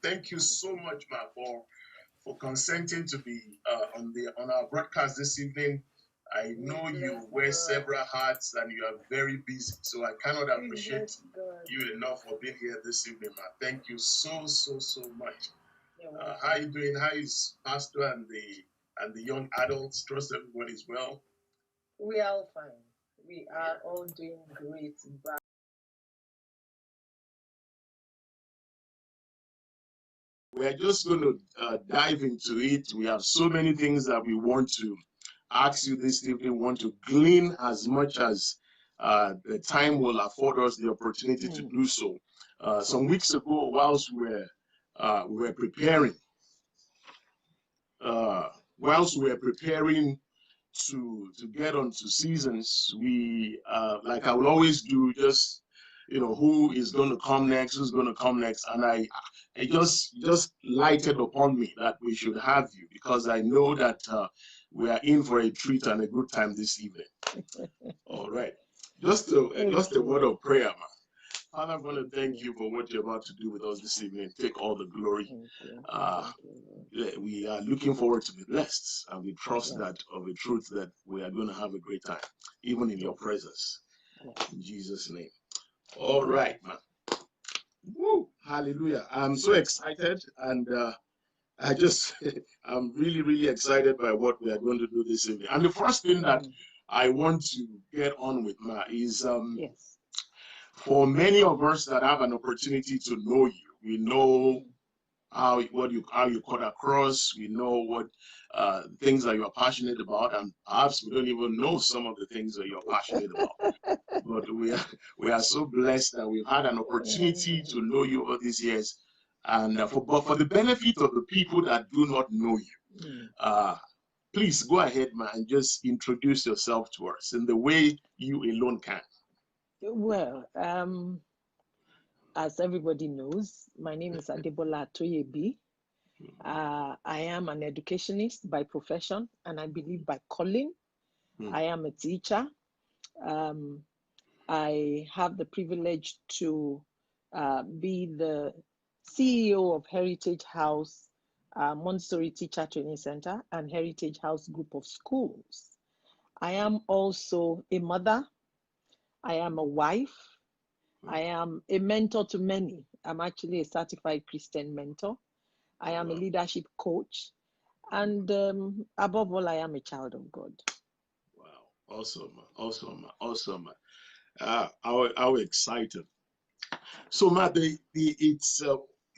Thank you so much, Ma, for consenting to be on our broadcast this evening. I know you wear several hats and you are very busy, so I cannot appreciate you enough for being here this evening, Ma. Thank you so much. How are you doing? How is Pastor and the young adults? Trust everyone is well. We are all fine. We are all doing great. We're just going to dive into it. We have so many things that we want to ask you this evening, want to glean as much as the time will afford us the opportunity to do so. Some weeks ago, whilst we were preparing, to get onto seasons, we like I will always do, just who is going to come next, who's going to come next, and it just lighted upon me that we should have you, because I know that we are in for a treat and a good time this evening. All right, just a word of prayer, man. Father, I'm going to thank you for what you're about to do with us this evening. Take all the glory. We are looking forward to be blessed, and we trust that of the truth that we are going to have a great time, even in your presence. In Jesus' name. All right, man. Woo! Hallelujah. I'm so excited, and I'm really, really excited by what we are going to do this evening. And the first thing that I want to get on with, Ma, is for many of us that have an opportunity to know you, we know how you cut across, we know what things that you are passionate about, and perhaps we don't even know some of the things that you're passionate about. But we are so blessed that we've had an opportunity to know you over these years, and but for the benefit of the people that do not know you, please go ahead, man, and just introduce yourself to us in the way you alone can. Well, as everybody knows, my name is Debola Atoyebi. I am an educationist by profession, and I believe by calling. I am a teacher. I have the privilege to be the CEO of Heritage House Montessori Teacher Training Center and Heritage House Group of Schools. I am also a mother. I am a wife. I am a mentor to many. I'm actually a certified Christian mentor. I am a leadership coach. And above all, I am a child of God. Wow. Awesome. How excited. So, Matt, it's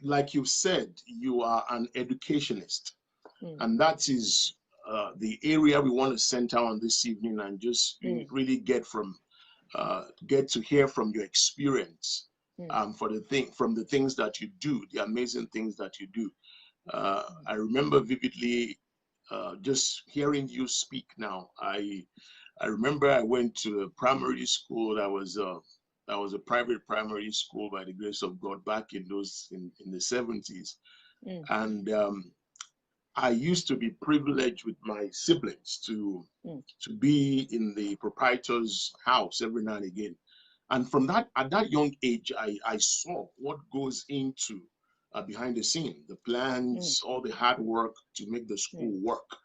like you said, you are an educationist. And that is the area we want to center on this evening, and just really get to hear from your experience from the things that you do, the amazing things that you do. I remember vividly just hearing you speak now. I remember I went to a primary school that was a private primary school, by the grace of God, back in the 70s. And I used to be privileged with my siblings to be in the proprietor's house every now and again. And at that young age, I saw what goes into behind the scene, the plans, all the hard work to make the school work.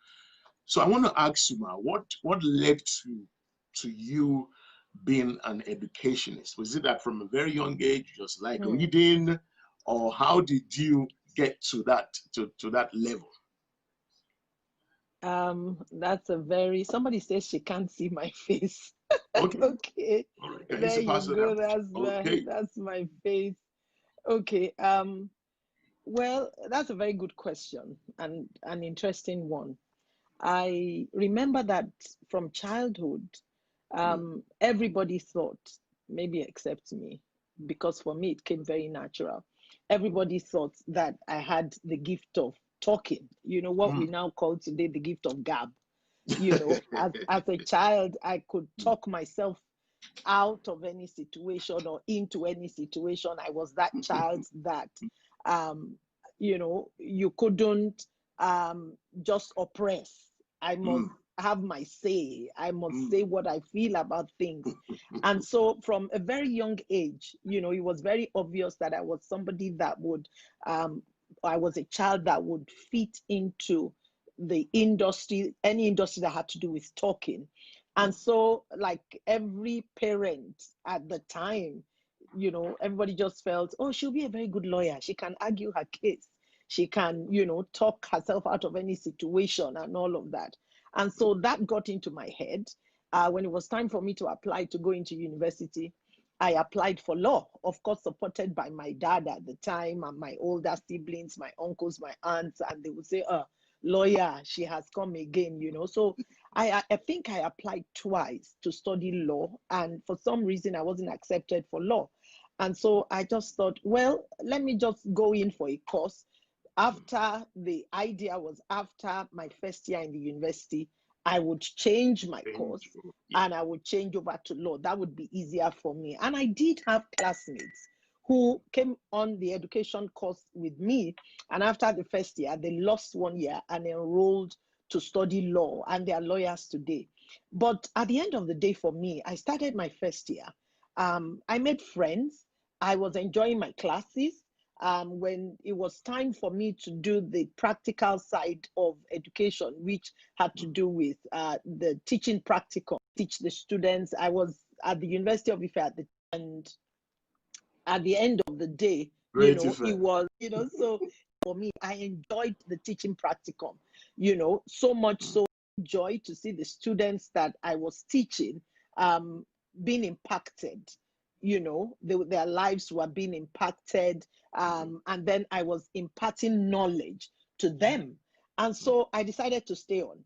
So I want to ask you, Ma, what led to you being an educationist? Was it that from a very young age, just like reading, or how did you get to that level? That's somebody says she can't see my face. Okay. Okay. All right. There you go. That's my face. Okay. Well, that's a very good question and an interesting one. I remember that from childhood, everybody thought, maybe except me, because for me it came very natural. Everybody thought that I had the gift of talking, what we now call today the gift of gab. As a child, I could talk myself out of any situation or into any situation. I was that child that you couldn't just oppress. I must have my say. I must say what I feel about things. And so from a very young age, it was very obvious that I was somebody that would I was a child that would fit into the industry, any industry that had to do with talking. And so, like every parent at the time, you know, everybody just felt, oh, she'll be a very good lawyer. She can argue her case. She can, you know, talk herself out of any situation and all of that. And so that got into my head. When it was time for me to apply to go into university, I applied for law, of course, supported by my dad at the time and my older siblings, my uncles, my aunts, and they would say, lawyer, she has come again, you know. So I think I applied twice to study law, and for some reason I wasn't accepted for law. And so I just thought, well, let me just go in for a course. After the idea was after my first year in the university, I would change my course and I would change over to law. That would be easier for me. And I did have classmates who came on the education course with me. And after the first year, they lost 1 year and enrolled to study law, and they are lawyers today. But at the end of the day, for me, I started my first year. I made friends. I was enjoying my classes. When it was time for me to do the practical side of education, which had to do with the teaching practicum, teach the students. I was at the University of Ife at the and at the end of the day, you know, it was, you know, so for me, I enjoyed the teaching practicum, you know, so much so joy to see the students that I was teaching being impacted. You know, their lives were being impacted. And then I was imparting knowledge to them. And so I decided to stay on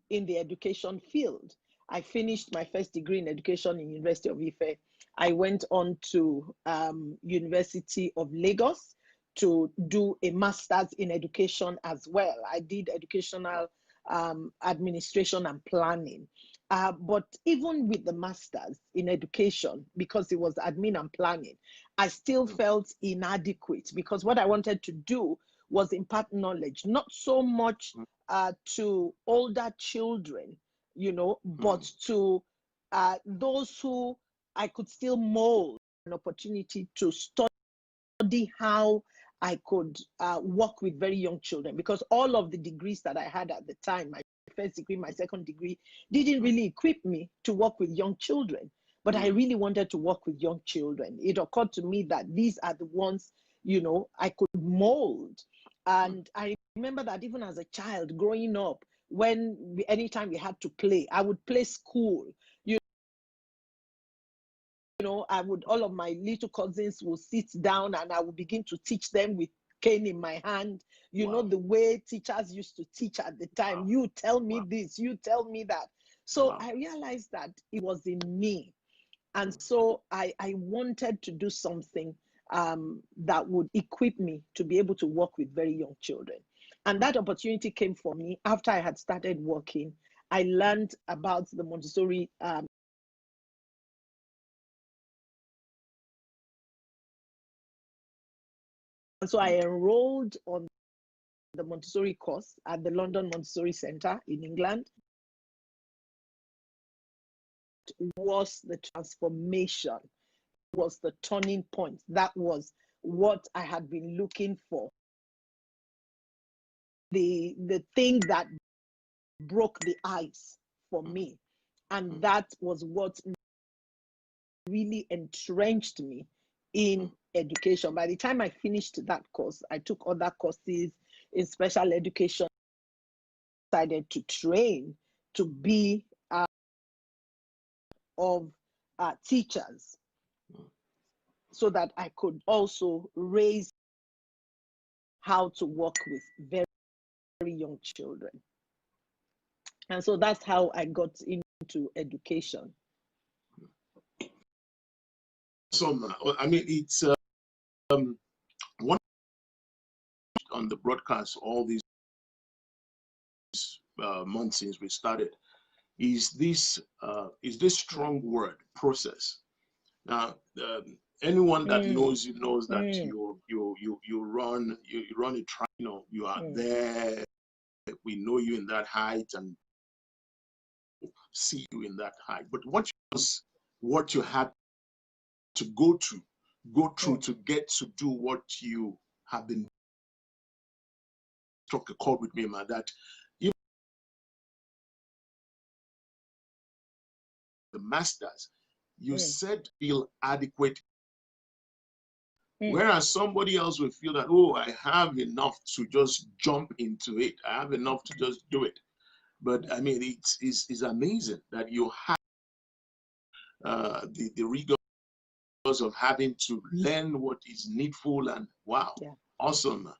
in the education field. I finished my first degree in education in University of Ife. I went on to University of Lagos to do a master's in education as well. I did educational administration and planning. But even with the master's in education, because it was admin and planning, I still felt inadequate because what I wanted to do was impart knowledge, not so much to older children, you know, but to those who I could still mold an opportunity to study how I could work with very young children, because all of the degrees that I had at the time, my first degree, my second degree, didn't really equip me to work with young children. But I really wanted to work with young children. It occurred to me that these are the ones, you know, I could mold. And I remember that even as a child growing up, anytime we had to play, I would play school. You know, all of my little cousins will sit down and I would begin to teach them with cane in my hand. You know, the way teachers used to teach at the time. You tell me this, you tell me that. So I realized that it was in me. And so I wanted to do something that would equip me to be able to work with very young children. And that opportunity came for me after I had started working. I learned about the Montessori and so I enrolled on the Montessori course at the London Montessori Center in England. It was the transformation, it was the turning point. That was what I had been looking for. The thing that broke the ice for me. And that was what really entrenched me in education. By the time I finished that course, I took other courses in special education. I decided to train to be of teachers so that I could also raise how to work with very, very young children. And so that's how I got into education. So, I mean, it's one on the broadcast all these months since we started is this strong word process. Now, anyone that knows you knows that you run a track. You know, you are there. We know you in that height and see you in that height. But what you had to go through to get to do what you have been struck a chord with me, man, that you know, the masters, you said feel adequate. Whereas somebody else will feel that, oh, I have enough to just jump into it. I have enough to just do it. But I mean, it's amazing that you have the rigors of having to learn what is needful, and wow, awesome.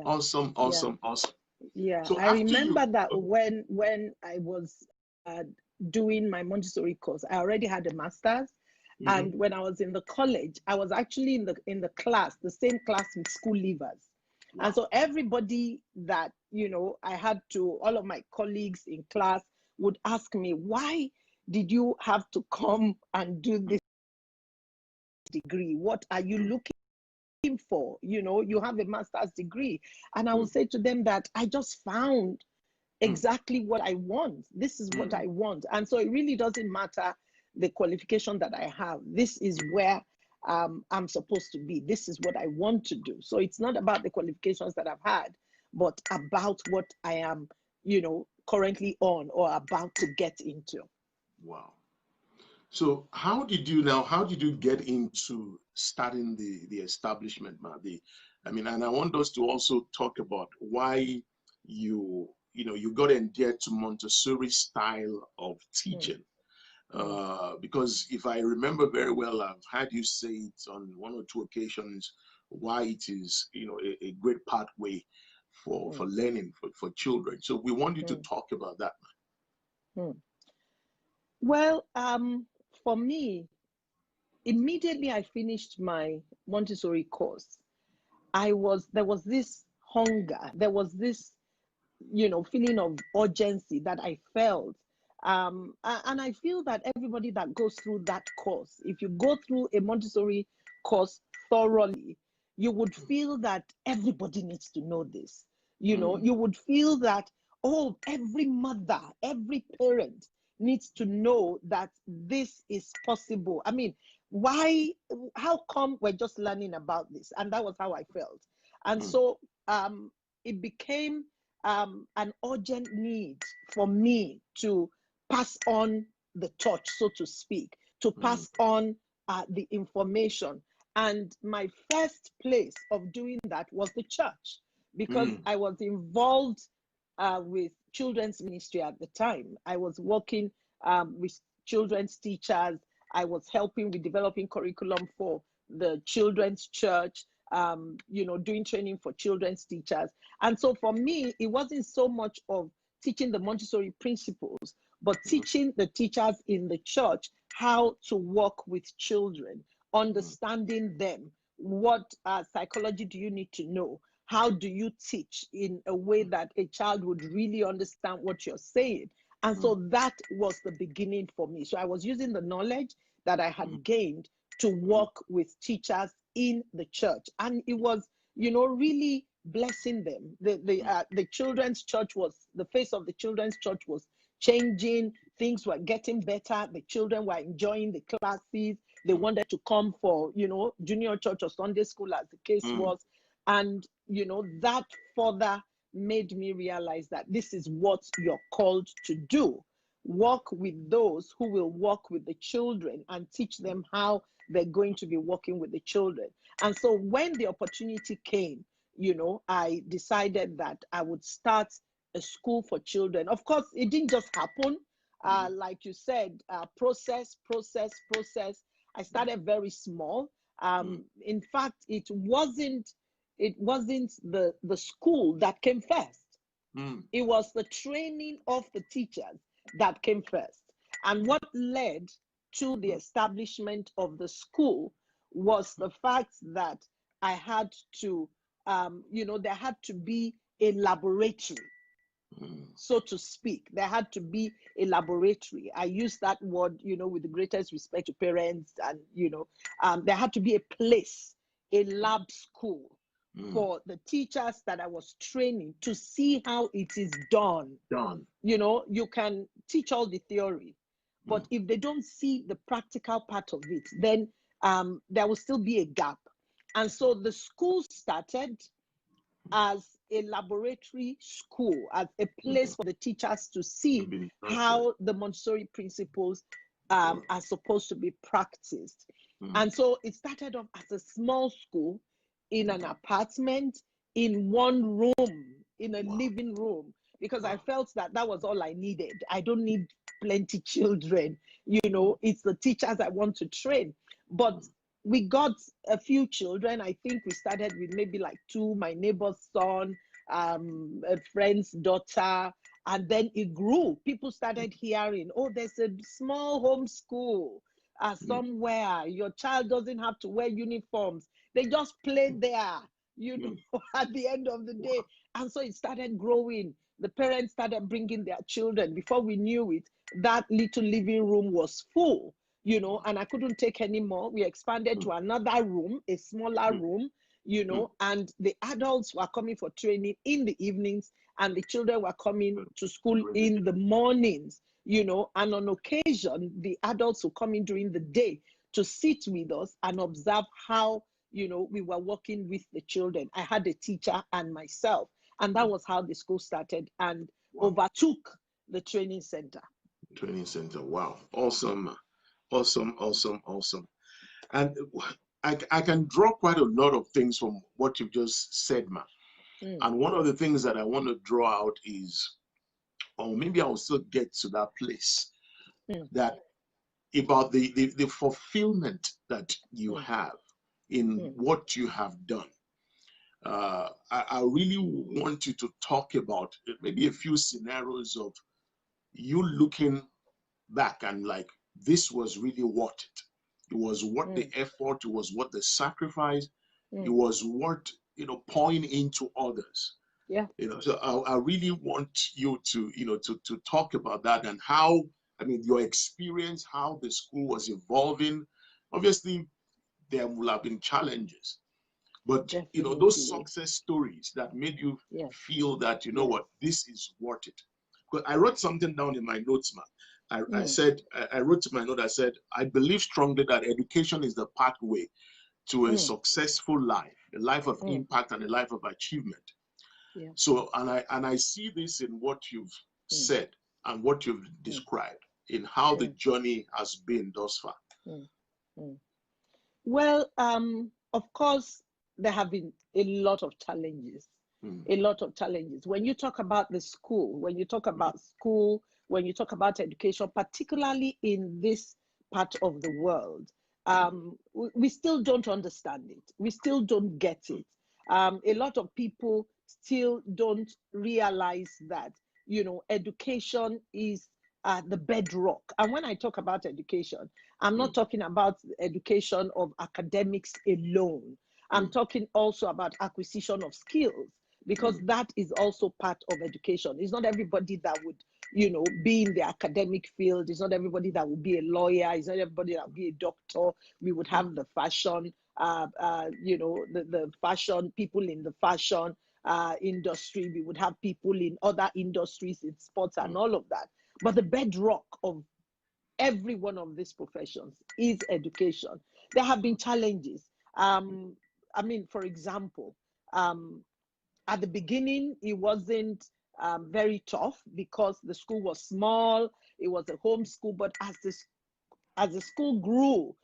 Awesome, awesome, awesome. Yeah, So I remember that okay. when I was doing my Montessori course, I already had a master's. And when I was in the college, I was actually in the class, the same class with school leavers. Wow. And so everybody that, you know, I had to, all of my colleagues in class would ask me, why did you have to come and do this degree? What are you looking for? You know, you have a master's degree. And I would say to them that I just found exactly what I want. This is what I want. And so it really doesn't matter the qualification that I have. This is where I'm supposed to be. This is what I want to do. So it's not about the qualifications that I've had, but about what I am, you know, currently on or about to get into. Wow. So how did you get into starting the establishment, man? I mean, and I want us to also talk about why you got endeared to Montessori style of teaching. Because if I remember very well, I've had you say it on one or two occasions why it is, you know, a great pathway for learning for children. So we want you to talk about that, man. Well, for me, immediately I finished my Montessori course, there was this hunger, there was this, you know, feeling of urgency that I felt. And I feel that everybody that goes through that course, if you go through a Montessori course thoroughly, you would feel that everybody needs to know this. You know, you would feel that, oh, every mother, every parent needs to know that this is possible. I mean, how come we're just learning about this? And that was how I felt. And so it became an urgent need for me to pass on the torch, so to speak, to pass on the information. And my first place of doing that was the church, because I was involved with children's ministry at the time. I was working with children's teachers. I was helping with developing curriculum for the children's church, you know, doing training for children's teachers. And so for me, it wasn't so much of teaching the Montessori principles, but teaching the teachers in the church how to work with children, understanding them. What psychology do you need to know? How do you teach in a way that a child would really understand what you're saying? And so that was the beginning for me. So I was using the knowledge that I had gained to work with teachers in the church. And it was, you know, really blessing them. The children's church was, the face of the children's church was changing. Things were getting better. The children were enjoying the classes. They wanted to come for, you know, junior church or Sunday school, as the case was. And, you know, that further made me realize that this is what you're called to do. Work with those who will work with the children and teach them how they're going to be working with the children. And so when the opportunity came, you know, I decided that I would start a school for children. Of course, it didn't just happen. Like you said, process. I started very small. In fact, it wasn't the school that came first. It was the training of the teachers that came first. And what led to the establishment of the school was the fact that I had to, you know, there had to be a laboratory, so to speak. There had to be a laboratory. I use that word, you know, with the greatest respect to parents. And, you know, there had to be a place, a lab school for the teachers that I was training to see how it is done. You know, you can teach all the theory, but if they don't see the practical part of it, then there will still be a gap. And so the school started. as a laboratory school, as a place for the teachers to see how the Montessori principles are supposed to be practiced. And so it started off as a small school in an apartment, in one room, in a living room, because I felt that that was all I needed. I don't need plenty children, it's the teachers I want to train. But we got a few children. I think we started with maybe like 2, my neighbor's son, a friend's daughter, and then it grew. People started hearing, oh, there's a small home school somewhere. Your child doesn't have to wear uniforms. They just play there, at the end of the day. And so it started growing. The parents started bringing their children. Before we knew it, that little living room was full. And I couldn't take any more. We expanded to another room, a smaller room, and the adults were coming for training in the evenings, and the children were coming to school in the mornings, and on occasion, the adults would come in during the day to sit with us and observe how, we were working with the children. I had a teacher and myself, and that was how the school started and overtook the training center. Training center, wow, awesome. Awesome. And I can draw quite a lot of things from what you've just said, ma. And one of the things that I want to draw out is, or maybe I'll still get to that place, that about the fulfillment that you have in what you have done. I really want you to talk about maybe a few scenarios of you looking back and like, this was really worth it. It was worth the effort. It was worth the sacrifice. It was worth, pouring into others. Yeah. So I really want you to, to talk about that and how, your experience, how the school was evolving. Obviously, there will have been challenges, but Definitely. those success stories that made you feel that, what, this is worth it. But I wrote something down in my notes, man. I said, I wrote to my note, I said, I believe strongly that education is the pathway to a successful life, a life of impact and a life of achievement. Yeah. So, and I see this in what you've said and what you've described in how the journey has been thus far. Well, of course, there have been a lot of challenges. A lot of challenges. When you talk about the school, when you talk about school, when you talk about education, particularly in this part of the world, we still don't understand it. We still don't get it. A lot of people still don't realize that, education is the bedrock. And when I talk about education, I'm not talking about education of academics alone. I'm talking also about acquisition of skills, because that is also part of education. It's not everybody that would, be in the academic field. It's not everybody that would be a lawyer. It's not everybody that would be a doctor. We would have the fashion, the fashion, people in the fashion industry. We would have people in other industries, in sports and all of that. But the bedrock of every one of these professions is education. There have been challenges. For example, at the beginning, it wasn't very tough because the school was small. It was a home school. But as the school grew,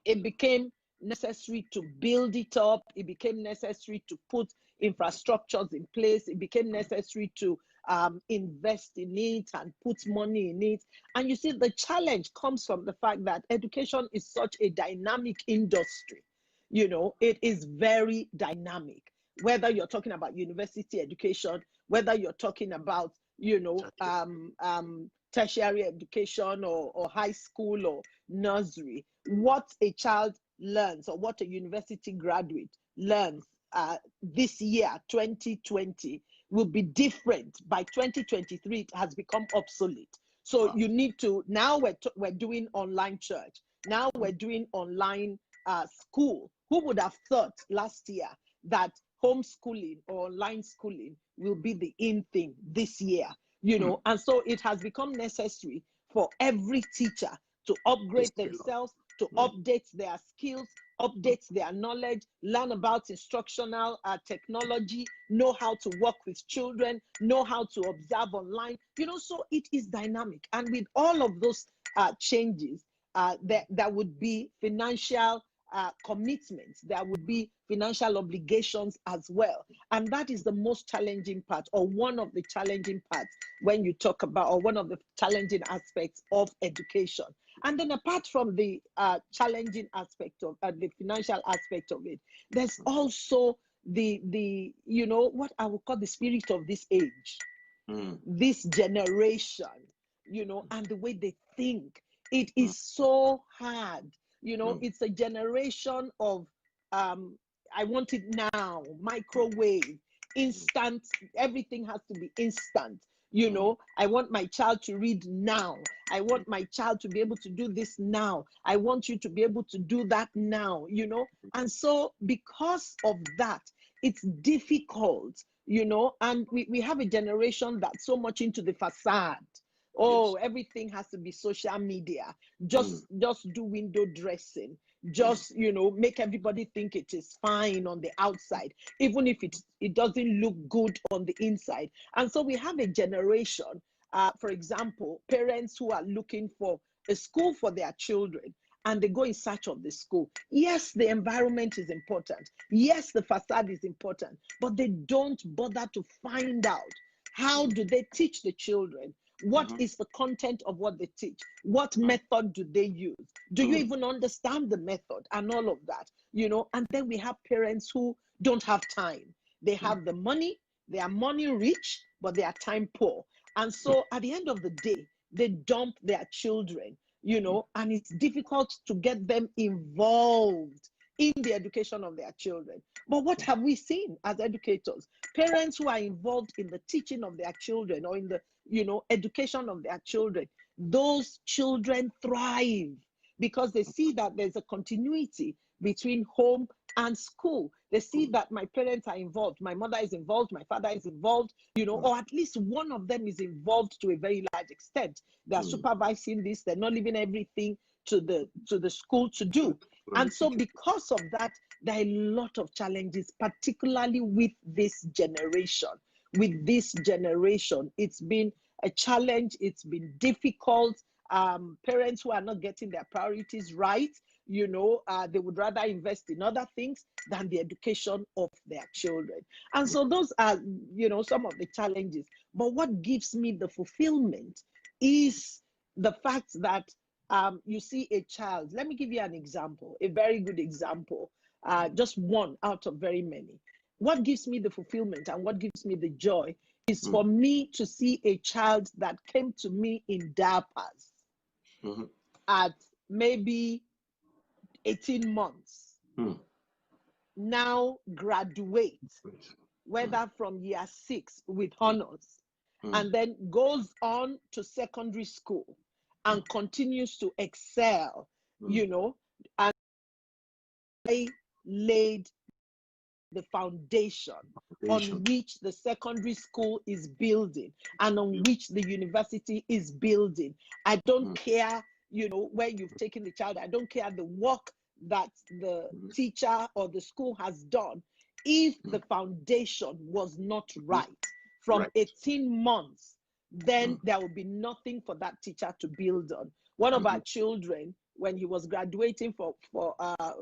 it became necessary to build it up. It became necessary to put infrastructures in place. It became necessary to invest in it and put money in it. And you see, the challenge comes from the fact that education is such a dynamic industry. It is very dynamic, whether you're talking about university education, whether you're talking about, tertiary education or high school or nursery. What a child learns or what a university graduate learns this year, 2020, will be different. By 2023, it has become obsolete. So you need to, now we're doing online church. Now we're doing online school. Who would have thought last year that homeschooling or online schooling will be the in thing this year? And so it has become necessary for every teacher to upgrade themselves, to update their skills, update their knowledge, learn about instructional technology, know how to work with children, know how to observe online. So it is dynamic. And with all of those changes, there would be financial commitments, there would be financial obligations as well. And that is the most challenging part, or one of the challenging parts when you talk about, or one of the challenging aspects of education. And then apart from the challenging aspect of the financial aspect of it, there's also the what I would call the spirit of this age, this generation, and the way they think. It is so hard. It's a generation of I want it now, microwave, instant, everything has to be instant. I want my child to read now. I want my child to be able to do this now. I want you to be able to do that now, And so because of that, it's difficult, and we have a generation that's so much into the facade. Oh, everything has to be social media. Just do window dressing. Just, make everybody think it is fine on the outside, even if it doesn't look good on the inside. And so we have a generation, for example, parents who are looking for a school for their children, and they go in search of the school. Yes, the environment is important. Yes, the facade is important, but they don't bother to find out, how do they teach the children? What is the content of what they teach? What method do they use? Do you even understand the method and all of that? And then we have parents who don't have time. They have the money, they are money rich, but they are time poor. And so at the end of the day, they dump their children, and it's difficult to get them involved in the education of their children. But what have we seen as educators? Parents who are involved in the teaching of their children, or in the education of their children, those children thrive because they see that there's a continuity between home and school. They see that my parents are involved, my mother is involved, my father is involved, or at least one of them is involved to a very large extent. They're supervising this, they're not leaving everything to the school to do. And so because of that, there are a lot of challenges, particularly with this generation. With this generation, it's been a challenge, it's been difficult. Parents who are not getting their priorities right, they would rather invest in other things than the education of their children. And so those are, some of the challenges. But what gives me the fulfillment is the fact that you see a child. Let me give you an example, a very good example, just one out of very many. What gives me the fulfillment and what gives me the joy is for me to see a child that came to me in diapers at maybe 18 months, now graduate, whether from year 6 with honors, and then goes on to secondary school and continues to excel, and I laid the foundation on which the secondary school is building and on which the university is building. I don't care, where you've taken the child. I don't care the work that the teacher or the school has done. If the foundation was not right from 18 months, then there will be nothing for that teacher to build on. One of our children, when he was graduating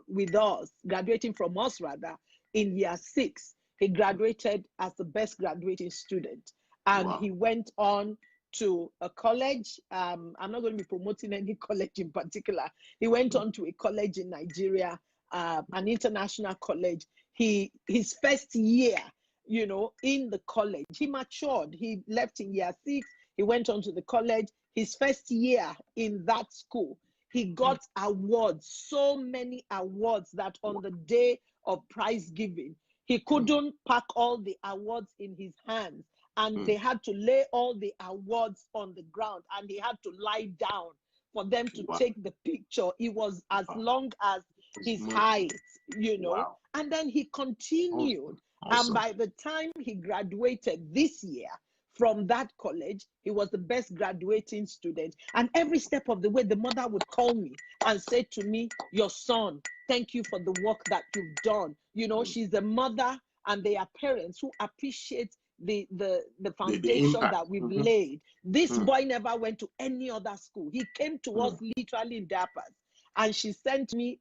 with us, graduating from us rather, in year 6, he graduated as the best graduating student. And he went on to a college. I'm not going to be promoting any college in particular. He went on to a college in Nigeria, an international college. His first year, in the college, he matured. He left in year 6. He went on to the college. His first year in that school, he got awards, so many awards that on the day of prize giving, he couldn't pack all the awards in his hands, and they had to lay all the awards on the ground, and he had to lie down for them to take the picture. It was as long as his height, and then he continued. And by the time he graduated this year from that college. He was the best graduating student. And every step of the way, the mother would call me and say to me, your son, thank you for the work that you've done. You know, she's a mother, and they are parents who appreciate the foundation that we've laid. This boy never went to any other school. He came to us literally in diapers. And she sent me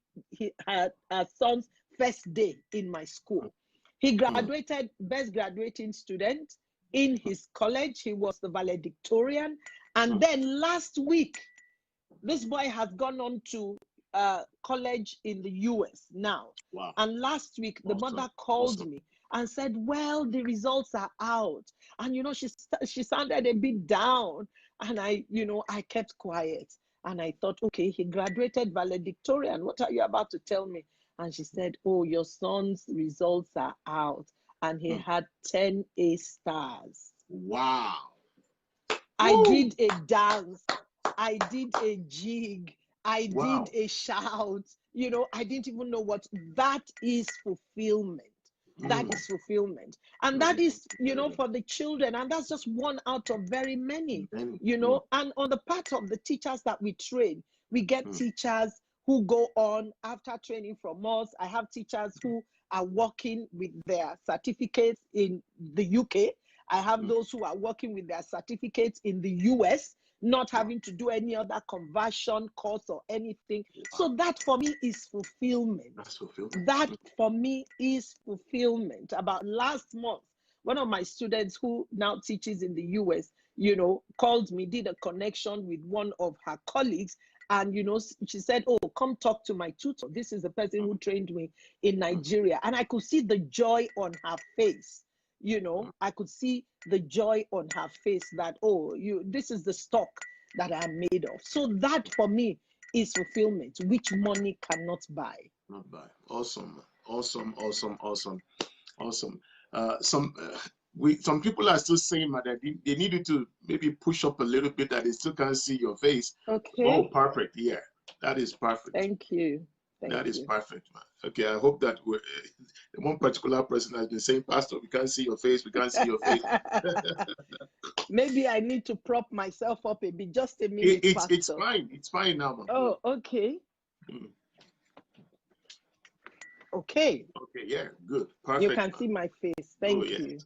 her son's first day in my school. He graduated best graduating student in his college. He was the valedictorian. And then last week, this boy has gone on to college in the US now. Wow. And last week, the mother called me and said, well, the results are out. And, you know, she sounded a bit down. And I kept quiet. And I thought, okay, he graduated valedictorian. What are you about to tell me? And she said, oh, your son's results are out. And he had 10 A stars. Wow. I did a dance. I did a jig. I did a shout. You know, I didn't even know what that is. Fulfillment. That is fulfillment. And that is, you know, for the children. And that's just one out of very many, you know. And on the part of the teachers that we train, we get teachers who go on after training from us. I have teachers who are working with their certificates in the UK. I have those who are working with their certificates in the US, not having to do any other conversion course or anything. So that for me is fulfillment. That's fulfillment. That for me is fulfillment. About last month, one of my students who now teaches in the US, you know, called me, did a connection with one of her colleagues. And, you know, she said, oh, come talk to my tutor. This is the person who trained me in Nigeria. And I could see the joy on her face. You know, I could see the joy on her face that, oh, this is the stock that I'm made of. So that for me is fulfillment, which money cannot buy. Not buy. Awesome. Awesome. Some people are still saying that they need you to maybe push up a little bit, that they still can't see your face. Okay. Oh, perfect. Yeah, that is perfect. Thank you. That is perfect, man. Okay, I hope that one particular person has been saying, Pastor, we can't see your face, we can't see your face. Maybe I need to prop myself up a bit, just a minute, Pastor. It's fine now, man. Oh, okay. Okay. Okay, yeah, good. Perfect. You can see my face. Thank you.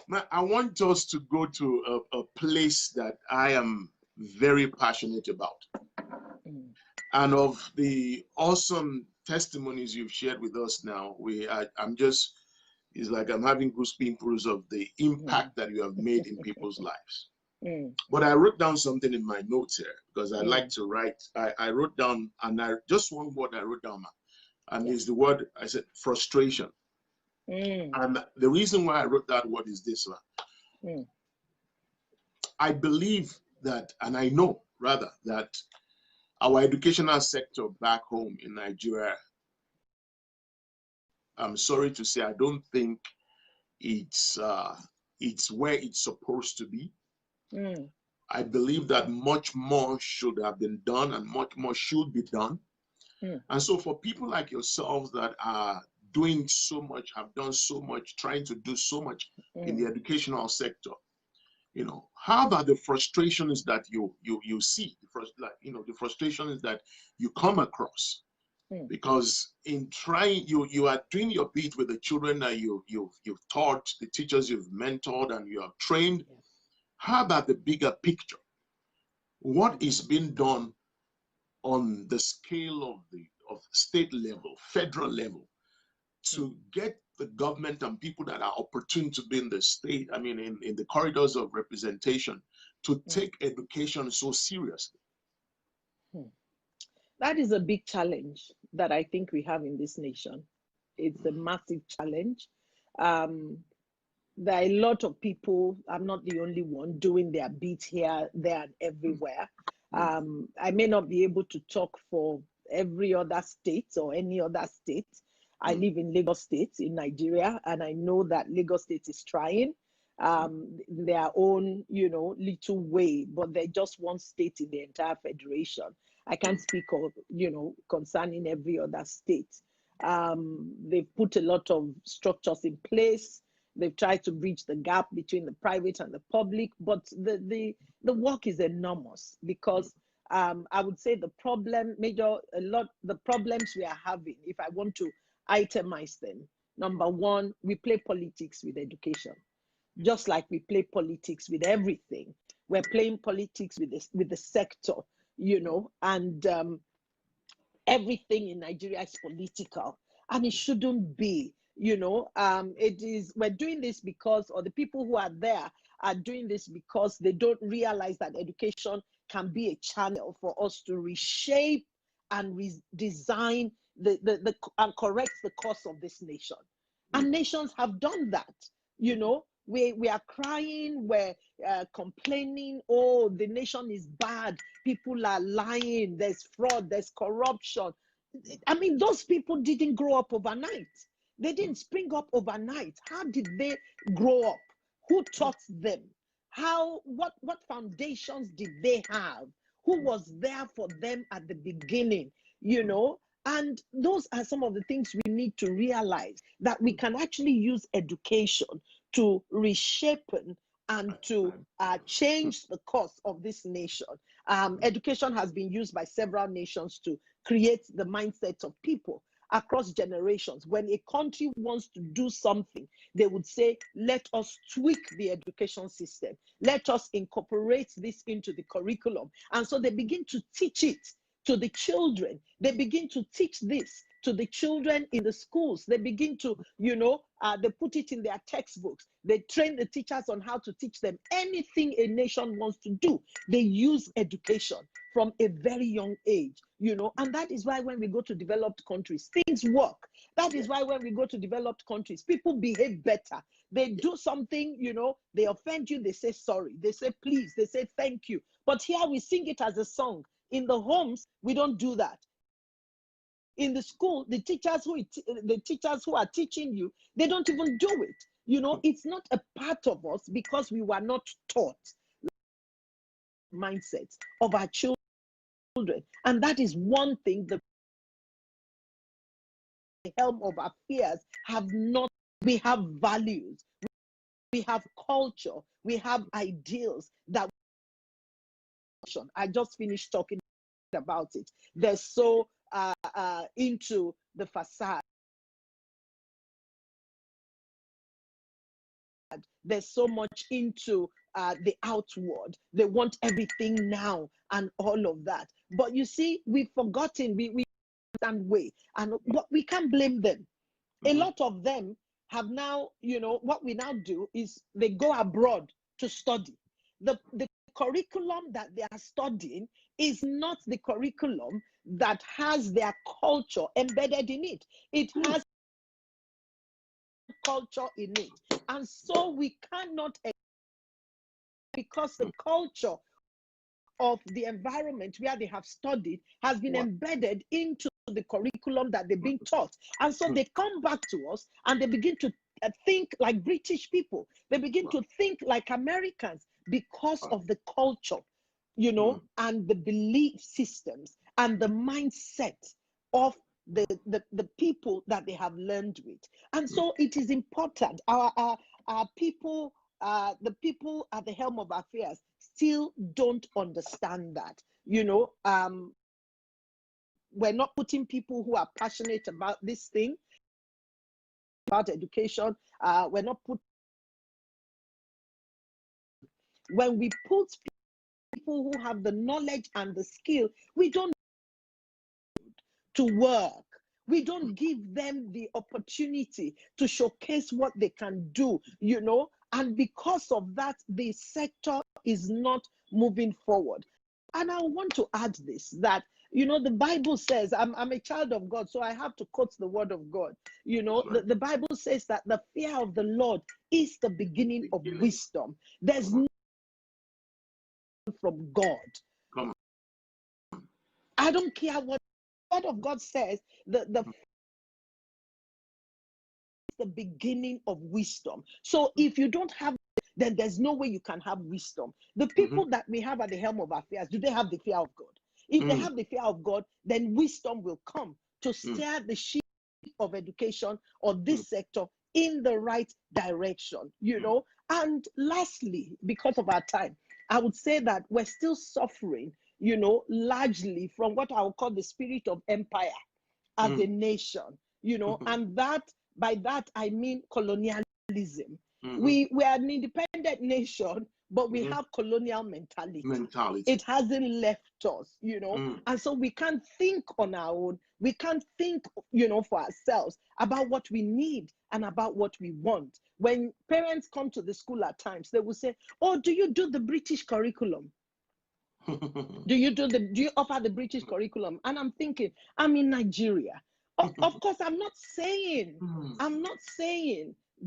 Man, I want us to go to a place that I am very passionate about. And of the awesome testimonies you've shared with us now, it's like I'm having goosebumps of the impact that you have made in people's lives. But I wrote down something in my notes here, because I like to write. I wrote down, and just one word I wrote down, and it's the word, I said, frustration. And the reason why I wrote that word is this one. I believe that, and I know rather, that our educational sector back home in Nigeria, I'm sorry to say, I don't think it's where it's supposed to be. I believe that much more should have been done, and much more should be done. And so for people like yourselves that are doing so much, have done so much, trying to do so much in the educational sector, you know, how about the frustrations that you see, the frustrations that you come across? Because in trying, you are doing your bit with the children that you've taught, the teachers you've mentored and you have trained. How about the bigger picture? What is being done on the scale of state level, federal level, to get the government and people that are opportune to be in the state, I mean, in the corridors of representation, to take education so seriously? That is a big challenge that I think we have in this nation. It's a massive challenge. There are a lot of people, I'm not the only one, doing their bit here, there, and everywhere. I may not be able to talk for every other state or any other state. I live in Lagos State in Nigeria, and I know that Lagos State is trying their own, little way, but they're just one state in the entire federation. I can't speak of, concerning every other state. They've put a lot of structures in place. They've tried to bridge the gap between the private and the public, but the work is enormous because I would say the problems we are having, if I want to itemize them. Number one, we play politics with education, just like we play politics with everything. We're playing politics with the sector, and everything in Nigeria is political, and it shouldn't be. It is. We're doing this because, or the people who are there are doing this because they don't realize that education can be a channel for us to reshape and redesign and correct the course of this nation. And nations have done that. We are crying, we're complaining, oh, the nation is bad, people are lying, there's fraud, there's corruption. I mean, those people didn't grow up overnight. They didn't spring up overnight. How did they grow up? Who taught them? What foundations did they have? Who was there for them at the beginning? And those are some of the things we need to realize, that we can actually use education to reshape and to change the course of this nation. Education has been used by several nations to create the mindset of people across generations. When a country wants to do something, they would say, let us tweak the education system. Let us incorporate this into the curriculum. And so they begin to teach it to the children. They begin to teach this to the children in the schools. They begin to, they put it in their textbooks. They train the teachers on how to teach them anything a nation wants to do. They use education from a very young age, and that is why when we go to developed countries, things work. That is why when we go to developed countries, people behave better. They do something, they offend you, they say sorry, they say please, they say thank you. But here we sing it as a song. In the homes, we don't do that. In the school, the teachers who are teaching you, they don't even do it. It's not a part of us because we were not taught mindsets of our children. And that is one thing the helm of affairs have not. We have values, we have culture, we have ideals that I just finished talking about it. They're so into the facade. They're so much into the outward. They want everything now and all of that. But you see, we've forgotten, we stand way, and what we can't blame them. A lot of them have now, what we now do is they go abroad to study. The curriculum that they are studying is not the curriculum that has their culture embedded in it. It has culture in it. And so we cannot, because the culture of the environment where they have studied has been embedded into the curriculum that they've been taught. And so they come back to us and they begin to think like British people. They begin to think like Americans because of the culture, and the belief systems and the mindset of the people that they have learned with. And so it is important. Our people, the people at the helm of affairs still don't understand that. We're not putting people who are passionate about this thing, about education. We're not put. When we put people who have the knowledge and the skill, we don't to work. We don't give them the opportunity to showcase what they can do, and because of that, the sector is not moving forward. And I want to add this, that the Bible says, I'm a child of God, so I have to quote the word of God. The Bible says that the fear of the Lord is the beginning of wisdom. There's no from God. I don't care what the word of God says, the beginning of wisdom. So if you don't have, then there's no way you can have wisdom. The people that we have at the helm of affairs, do they have the fear of God? If they have the fear of God, then wisdom will come to steer the ship of education or this sector in the right direction, you know. And lastly, because of our time, I would say that we're still suffering, you know, largely from what I would call the spirit of empire as a nation, you know, and that, by that I mean colonialism. We are an independent nation, but we have colonial mentality. It hasn't left us, you know, and so we can't think on our own. We can't think, you know, for ourselves about what we need and about what we want. When parents come to the school at times, they will say, "Oh, do you do the British curriculum? Do you offer the British curriculum?" And I'm thinking, I'm in Nigeria. Of course, I'm not saying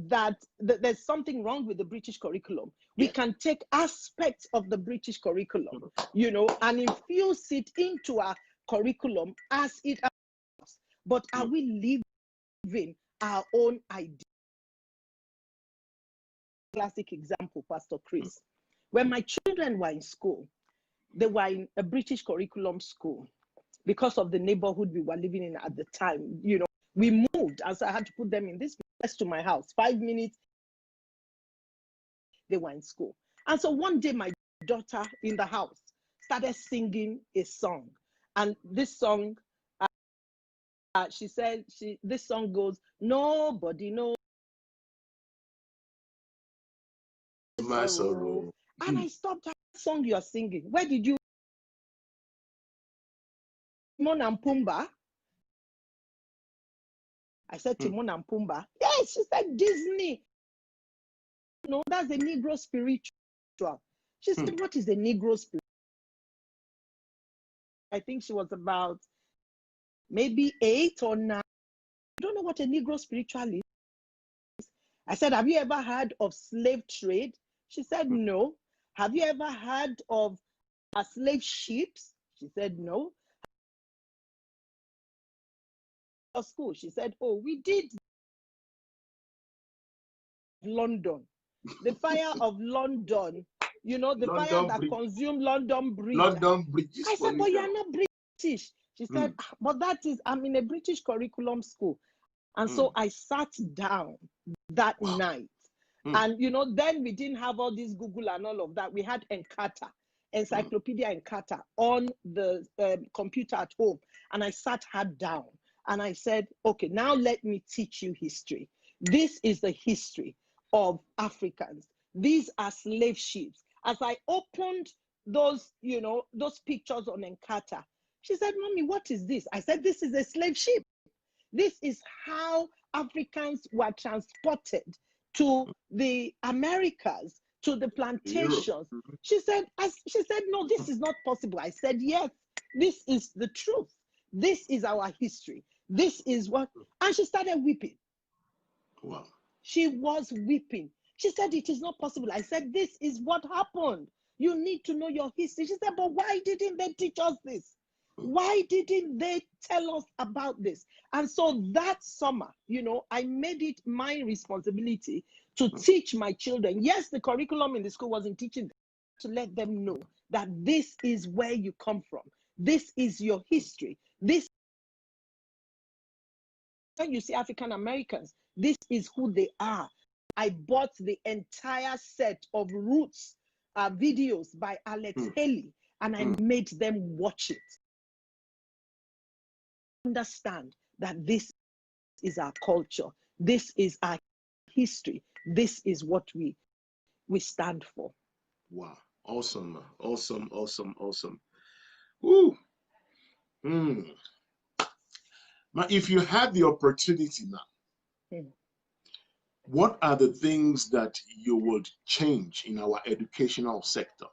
that there's something wrong with the British curriculum. We can take aspects of the British curriculum, you know, and infuse it into our curriculum as it is. But are we living our own idea? Classic example, Pastor Chris. When my children were in school, they were in a British curriculum school because of the neighborhood we were living in at the time. You know, we moved, as I had to put them in this place to my house. 5 minutes, they were in school. And so one day, my daughter in the house started singing a song. And this song, she said, this song goes, "Nobody knows my sorrow." And I stopped. That song you're singing, where did you? Timon and Pumbaa. I said, Timon and Pumbaa. Yes, she said, Disney. No, that's a Negro spiritual. She said, what is a Negro spiritual? I think she was about maybe 8 or 9. I don't know what a Negro spiritual is. I said, have you ever heard of slave trade? She said, no. Have you ever heard of slave ships? She said, no. School. She said, oh, we did London. The fire of London, you know, the London fire that consumed London Bridge. London Bridge. I said, but you're not British. She said, but that is, I'm in a British curriculum school. And so I sat down that night. And, you know, then we didn't have all this Google and all of that. We had Encyclopedia Encarta on the computer at home. And I sat her down and I said, okay, now let me teach you history. This is the history of Africans. These are slave ships. As I opened those, you know, those pictures on Encarta, she said, Mommy, what is this? I said, this is a slave ship. This is how Africans were transported to the Americas, to the plantations. She said, no, this is not possible. I said, yes, this is the truth. This is our history. This is what, and she started weeping. Wow. She was weeping. She said, it is not possible. I said, this is what happened. You need to know your history. She said, but why didn't they teach us this? Why didn't they tell us about this? And so that summer, you know, I made it my responsibility to teach my children. Yes, the curriculum in the school wasn't teaching them, to let them know that this is where you come from. This is your history. This, when you see African Americans, this is who they are. I bought the entire set of Roots videos by Alex Haley, and I made them watch it. Understand that this is our culture. This is our history. This is what we stand for. Wow. Awesome. Awesome. Awesome. Awesome. Woo. Now, if you had the opportunity now, what are the things that you would change in our educational sector?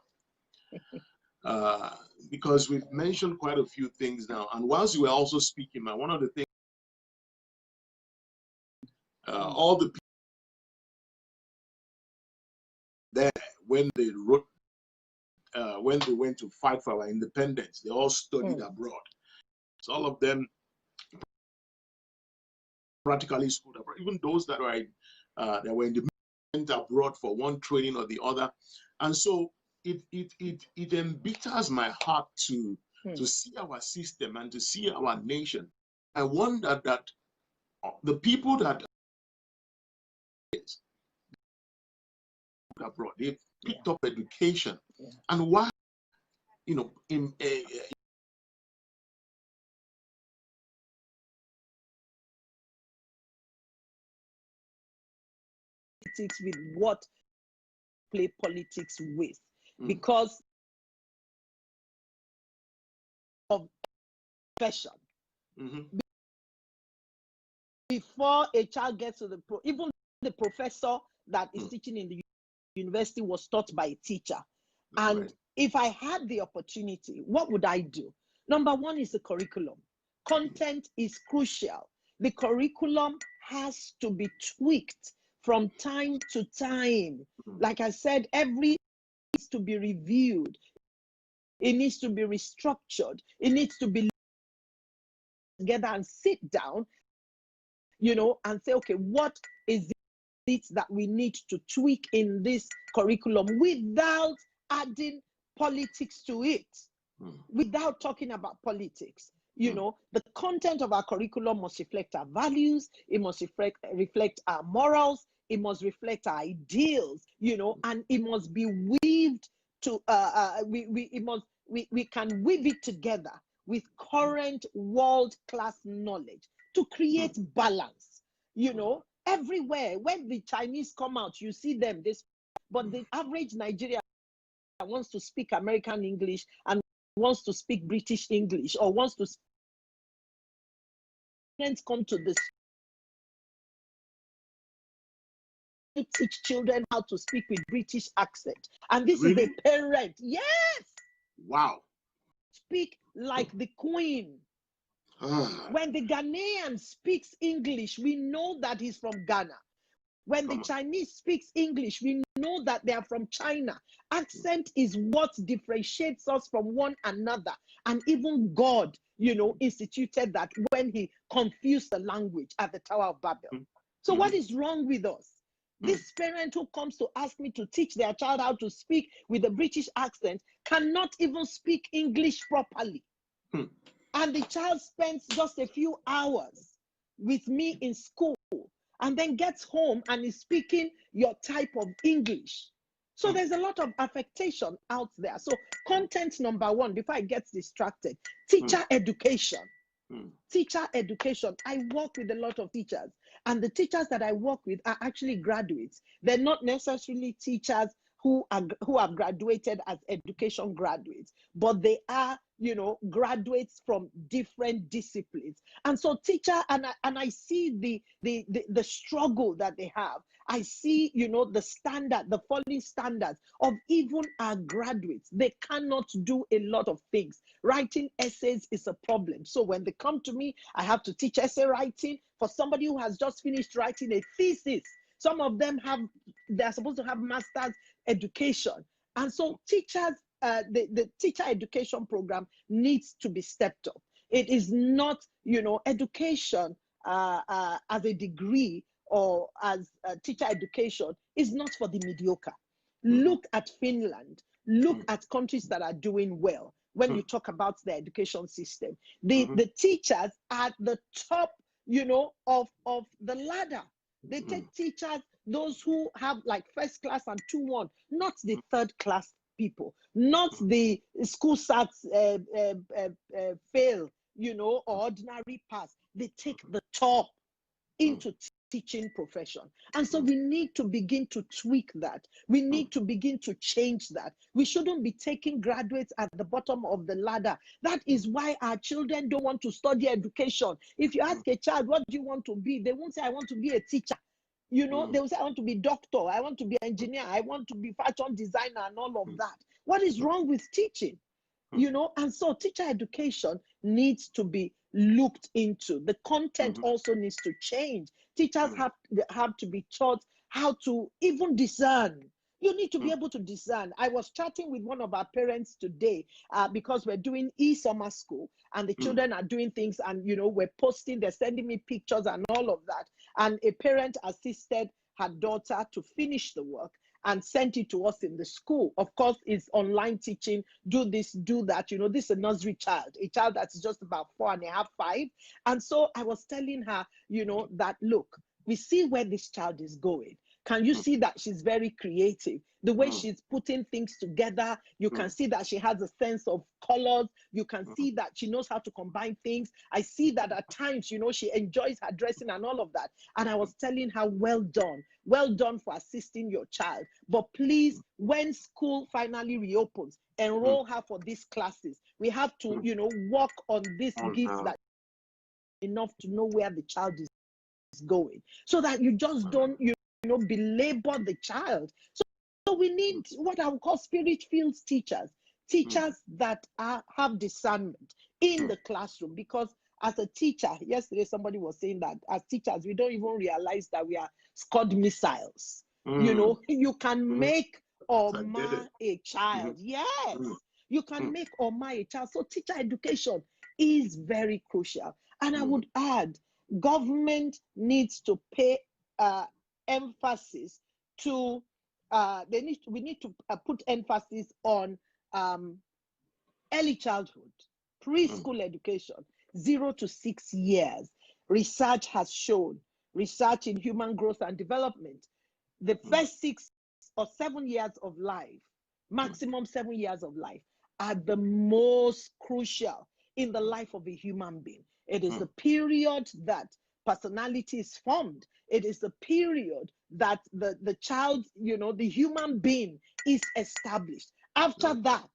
Because we've mentioned quite a few things now. And whilst you were also speaking, one of the things, all the people there, when they wrote, when they went to fight for our independence, they all studied abroad. So all of them practically schooled abroad, even those that were independent abroad for one training or the other. And so it embitters my heart to see our system and to see our nation. I wonder that the people that abroad. They picked up education. Yeah. And why, you know, in politics with what play politics with, because of profession. Before a child gets to even the professor that is teaching in the university was taught by a teacher. And if I had the opportunity, what would I do? Number one is the curriculum. Content is crucial. The curriculum has to be tweaked from time to time. Like I said, every needs to be reviewed. It needs to be restructured. It needs to be together and sit down, you know, and say, okay, what is it that we need to tweak in this curriculum without adding politics to it, without talking about politics. You know, the content of our curriculum must reflect our values, it must reflect our morals, it must reflect our ideals, you know, and it must be weaved to, we can weave it together with current world-class knowledge to create balance, you know. Everywhere, when the Chinese come out, you see them, but the average Nigerian wants to speak American English and wants to speak British English, or wants to come to this to teach children how to speak with British accent. And this is a parent. Yes. Wow. Speak like the Queen. When the Ghanaian speaks English, we know that he's from Ghana. When the Chinese speaks English, we know that they are from China. Accent is what differentiates us from one another. And even God, you know, instituted that when he confused the language at the Tower of Babel. So what is wrong with us? This parent who comes to ask me to teach their child how to speak with a British accent cannot even speak English properly. And the child spends just a few hours with me in school and then gets home and is speaking your type of English. So there's a lot of affectation out there. So content number one, before I get distracted, teacher education. Teacher education. I work with a lot of teachers, and the teachers that I work with are actually graduates. They're not necessarily teachers who have graduated as education graduates, but they are, you know, graduates from different disciplines. And so teacher, and I see the struggle that they have. I see, you know, the falling standards of even our graduates. They cannot do a lot of things. Writing essays is a problem. So when they come to me, I have to teach essay writing for somebody who has just finished writing a thesis. Some of them they're supposed to have master's education. And so teachers, the teacher education program needs to be stepped up. It is not, you know, education as a degree or as teacher education is not for the mediocre. Look at Finland. Look at countries that are doing well. When you talk about the education system, the teachers are at the top, you know, of the ladder. They take teachers, those who have like first class and 2-1, not the third class people, not the school sats fail, you know, or ordinary pass. They take the top into teaching profession. And so we need to begin to tweak that. We need to begin to change that. We shouldn't be taking graduates at the bottom of the ladder. That is why our children don't want to study education. If you ask a child, what do you want to be? They won't say, I want to be a teacher. You know, they will say, I want to be doctor, I want to be engineer, I want to be fashion designer and all of that. What is wrong with teaching? You know, and so teacher education needs to be looked into. The content also needs to change. Teachers have to be taught how to even discern. You need to be able to discern. I was chatting with one of our parents today because we're doing e-summer school and the children are doing things, and, you know, we're posting, they're sending me pictures and all of that. And a parent assisted her daughter to finish the work and sent it to us in the school. Of course, it's online teaching, do this, do that. You know, this is a nursery child, a child that's just about 4.5, 5. And so I was telling her, you know, that, look, we see where this child is going. Can you see that she's very creative? The way she's putting things together, you can see that she has a sense of colors. You can see that she knows how to combine things. I see that at times, you know, she enjoys her dressing and all of that. And I was telling her, well done for assisting your child. But please, when school finally reopens, enroll her for these classes. We have to, you know, work on this gift that enough to know where the child is going, so that you just don't, you know, belabor the child. So we need what I would call spirit-filled teachers, that have discernment in the classroom. Because as a teacher, yesterday somebody was saying that as teachers, we don't even realize that we are Scud missiles. You know, you can make or mar a child. Yes, you can make or mar a child. So teacher education is very crucial. And I would add, government needs to pay emphasis to we need to put emphasis on early childhood, preschool education, 0 to 6 years. Research has shown, research in human growth and development, the first 6 or 7 years of life, maximum 7 years of life, are the most crucial in the life of a human being. It is the period that personality is formed. It is the period that the child, you know, the human being is established. After that,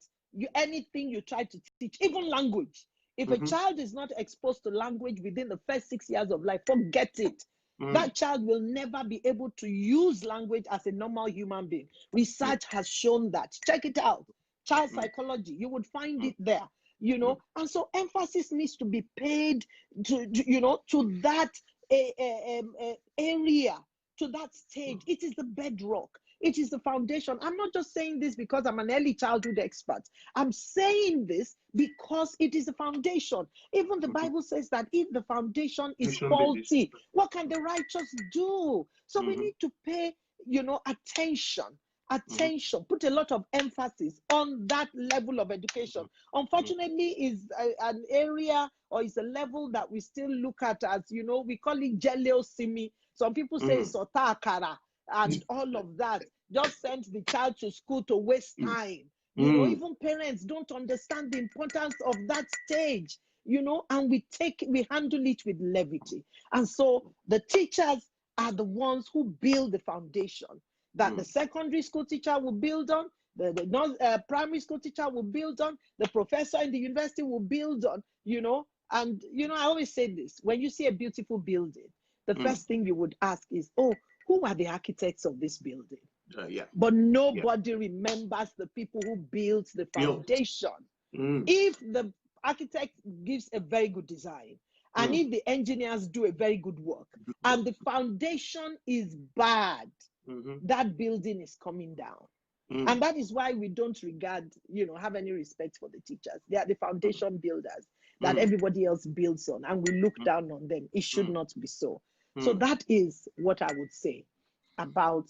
anything you try to teach, even language, if a child is not exposed to language within the first 6 years of life, forget it. That child will never be able to use language as a normal human being. Research has shown that. Check it out. Child psychology, you would find it there. You know, and so emphasis needs to be paid to you know, to that area, to that stage. It is the bedrock. It is the foundation. I'm not just saying this because I'm an early childhood expert. I'm saying this because it is the foundation. Even the Bible says that if the foundation is faulty, what can the righteous do? So we need to pay, you know, attention, put a lot of emphasis on that level of education. Unfortunately, is an area, or is a level that we still look at as, you know, we call it jelly-o-simi. Some people say it's otakara and all of that. Just send the child to school to waste time. You know, even parents don't understand the importance of that stage, you know, and we handle it with levity. And so the teachers are the ones who build the foundation that the secondary school teacher will build on, the primary school teacher will build on, the professor in the university will build on, you know. And, you know, I always say this, when you see a beautiful building, the first thing you would ask is, oh, who are the architects of this building? But nobody remembers the people who built the foundation. If the architect gives a very good design, and if the engineers do a very good work, and the foundation is bad, that building is coming down. And that is why we don't regard, you know, have any respect for the teachers. They are the foundation builders that everybody else builds on, and we look down on them. It should not be so. So that is what I would say about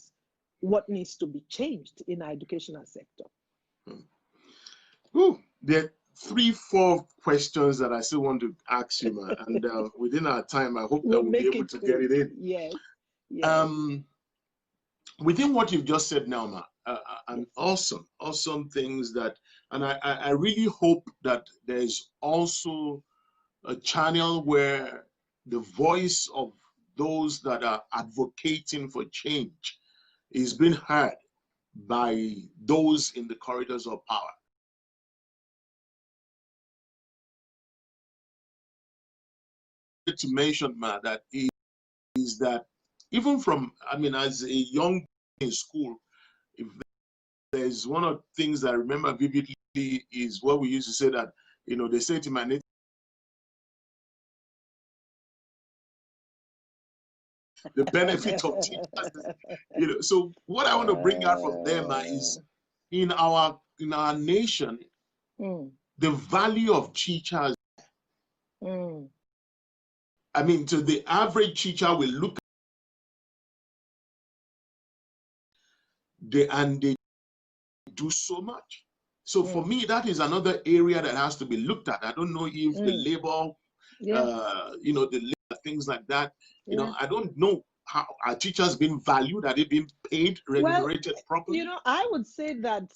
what needs to be changed in our educational sector. There are 3-4 questions that I still want to ask you, ma. And within our time, I hope that we'll be able to get it in. Yes. Within what you've just said now, ma, and awesome things that, and I really hope that there's also a channel where the voice of those that are advocating for change is being heard by those in the corridors of power. To mention, ma, that is that even from, I mean, as a young in school, if there's one of the things I remember vividly is what we used to say that, you know, they say to my native, the benefit of teachers, you know. So what I want to bring out from them is in our nation, the value of teachers. I mean, to the average teacher will look and they do so much. So for me, that is another area that has to be looked at. I don't know if the labor, you know, the labor, things like that, you know, I don't know how are teachers being valued? Are they being paid, remunerated properly? You know, I would say that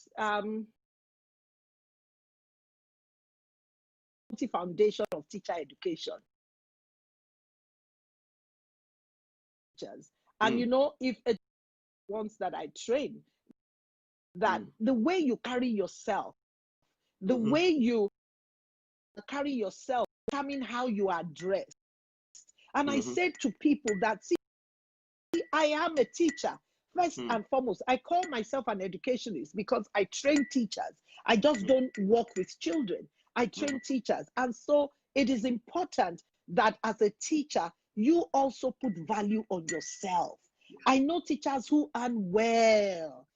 foundation of teacher education. And you know, if it wants that I train, that the way you carry yourself, the way you carry yourself, determine how you are dressed. And I said to people that, see, I am a teacher. First and foremost, I call myself an educationist because I train teachers. I just don't work with children. I train teachers. And so it is important that as a teacher, you also put value on yourself. I know teachers who earn well,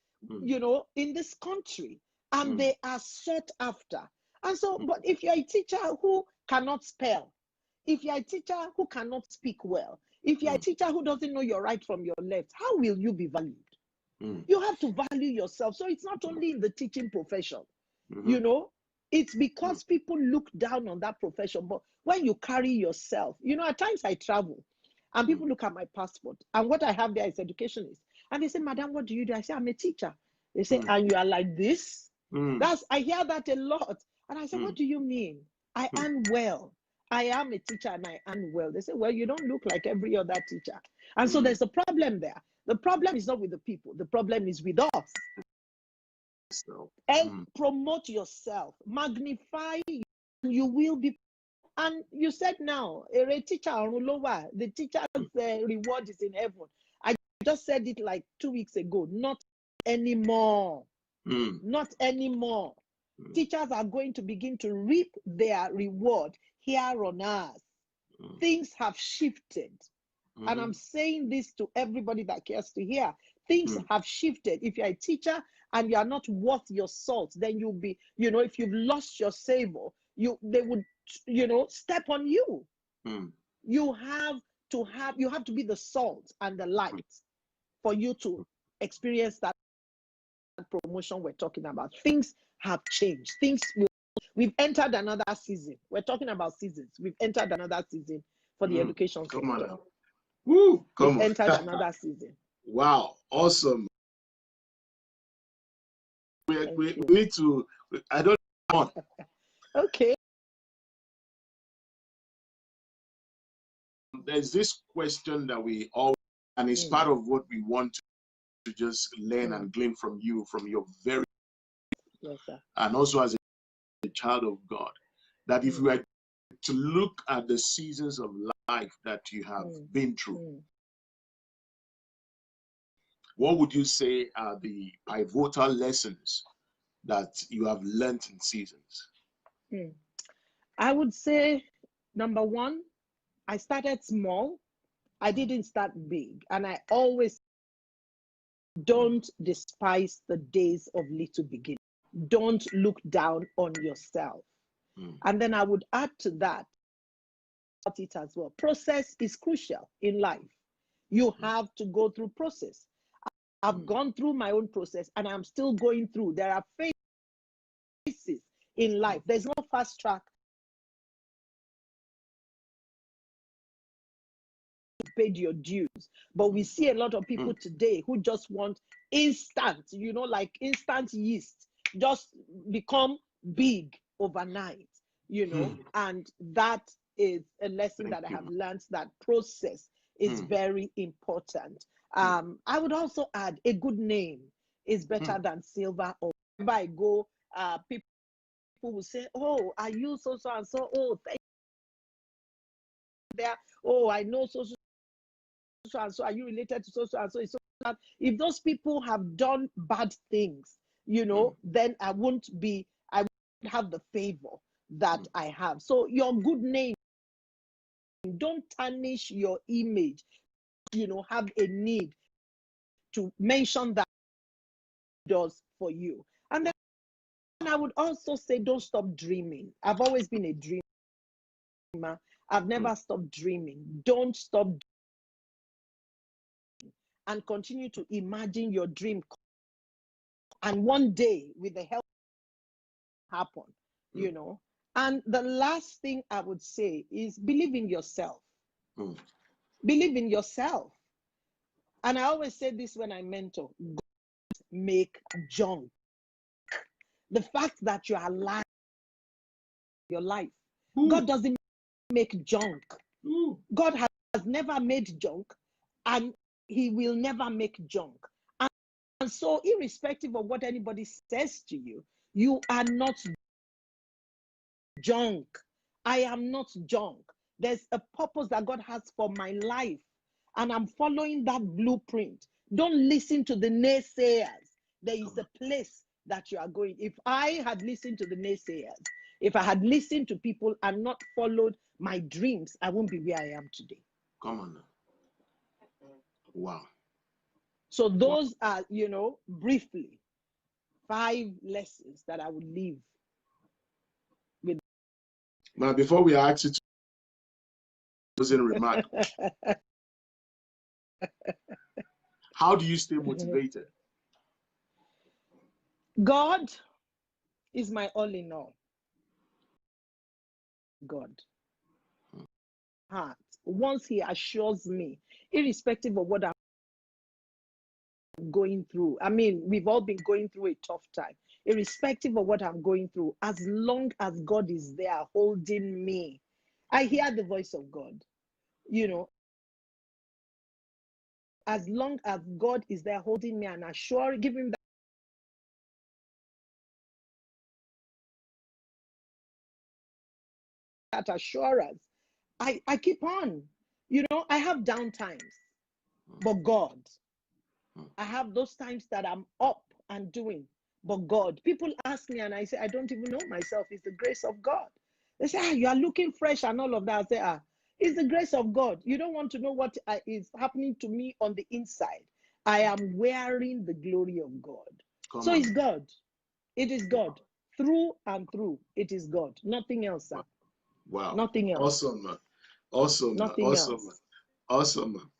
you know, in this country, and they are sought after. And so, but if you're a teacher who cannot spell, if you're a teacher who cannot speak well, if you're a teacher who doesn't know your right from your left, how will you be valued? You have to value yourself. So it's not only in the teaching profession, you know, it's because people look down on that profession. But when you carry yourself, you know, at times I travel and people look at my passport and what I have there is educationist. And they say, Madam, what do you do? I say, I'm a teacher. They say, and you are like this? I hear that a lot. And I say, what do you mean? I earn well. I am a teacher and I earn well. They say, well, you don't look like every other teacher. And so there's a problem there. The problem is not with the people. The problem is with us. And promote yourself. Magnify. You will be. And you said now, a teacher, the teacher's reward is in heaven. I just said it like 2 weeks ago. Not anymore. Not anymore. Teachers are going to begin to reap their reward here on earth. Things have shifted. And I'm saying this to everybody that cares to hear. Things have shifted. If you're a teacher and you are not worth your salt, then you'll be, you know, if you've lost your savor, they would, you know, step on you. You have to be the salt and the light for you to experience that promotion we're talking about. Things have changed. We've entered another season. We're talking about seasons. We've entered another season for the education sector. Come on. Woo, We've entered another season. Wow, awesome. We need to, I don't know. Okay. There's this question that we all, and it's part of what we want to just learn and glean from you, from your very, and also as a child of God, that if we were to look at the seasons of life that you have been through, what would you say are the pivotal lessons that you have learned in seasons? I would say, number one, I started small. I didn't start big. And I always don't despise the days of little beginning. Don't look down on yourself. And then I would add to that it as well. Process is crucial in life. You have to go through process. I've gone through my own process and I'm still going through. There are phases in life. There's no fast track. Paid your dues. But we see a lot of people today who just want instant, you know, like instant yeast, just become big overnight, you know, and that is a lesson that I have learned, that process is very important. I would also add a good name is better than silver or wherever I go, people will say, oh, are you so and so? Oh, thank you. There. Oh, I know so and so. Are you related to so and so? If those people have done bad things, you know, then I wouldn't have the favor that I have. So your good name, don't tarnish your image, you know, have a need to mention that does for you. And then I would also say, don't stop dreaming. I've always been a dreamer. I've never stopped dreaming. Don't stop and continue to imagine your dream. And one day, with the help, happen, you know. And the last thing I would say is believe in yourself. Believe in yourself. And I always say this when I mentor, God make junk. The fact that you are alive, your life, God doesn't make junk. God has never made junk, and he will never make junk. And so irrespective of what anybody says to you, you are not junk. I am not junk. There's a purpose that God has for my life, and I'm following that blueprint. Don't listen to the naysayers. There is a place that you are going. If I had listened to the naysayers, if I had listened to people and not followed my dreams, I won't be where I am today. Come on now. Wow. So those are, briefly, 5 lessons that I would leave with. Now, before we ask you to closing remark, how do you stay motivated? God is my all in all. God. Heart. Once he assures me, irrespective of what I'm going through. I mean, we've all been going through a tough time. Irrespective of what I'm going through, as long as God is there holding me, I hear the voice of God. As long as God is there holding me and giving that assurance, I keep on. I have down times, but God. I have those times that I'm up and doing, but God. People ask me and I say, I don't even know myself. It's the grace of God. They say, you are looking fresh and all of that. I say, it's the grace of God. You don't want to know what is happening to me on the inside. I am wearing the glory of God. So it's God. It is God. Through and through, it is God. Nothing else, sir. Wow. Nothing else. Awesome, man. Awesome. Nothing awesome. else. Awesome, man.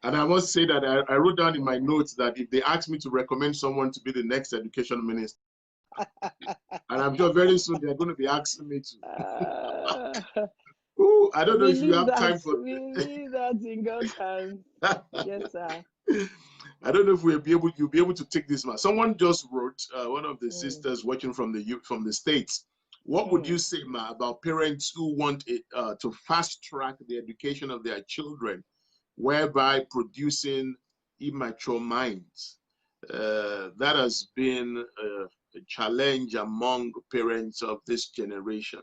And I must say that I wrote down in my notes that if they ask me to recommend someone to be the next education minister, and I'm sure very soon they're going to be asking me to. Ooh, I don't know if you have time for. We leave that in God's hands. Yes, sir. I don't know if you'll be able to take this man. Someone just wrote, one of the sisters watching from the States. What would you say, ma, about parents who want to fast track the education of their children, whereby producing immature minds? That has been a challenge among parents of this generation.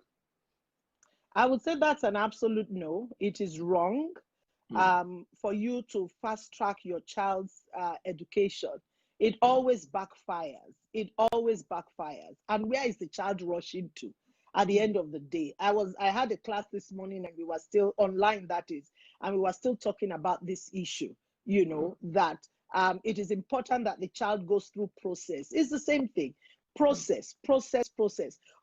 I would say that's an absolute no. It is wrong for you to fast track your child's education. It always backfires. It always backfires. And where is the child rushing to at the end of the day? I had a class this morning and we were still online, that is, and we were still talking about this issue, that it is important that the child goes through process. It's the same thing. Process.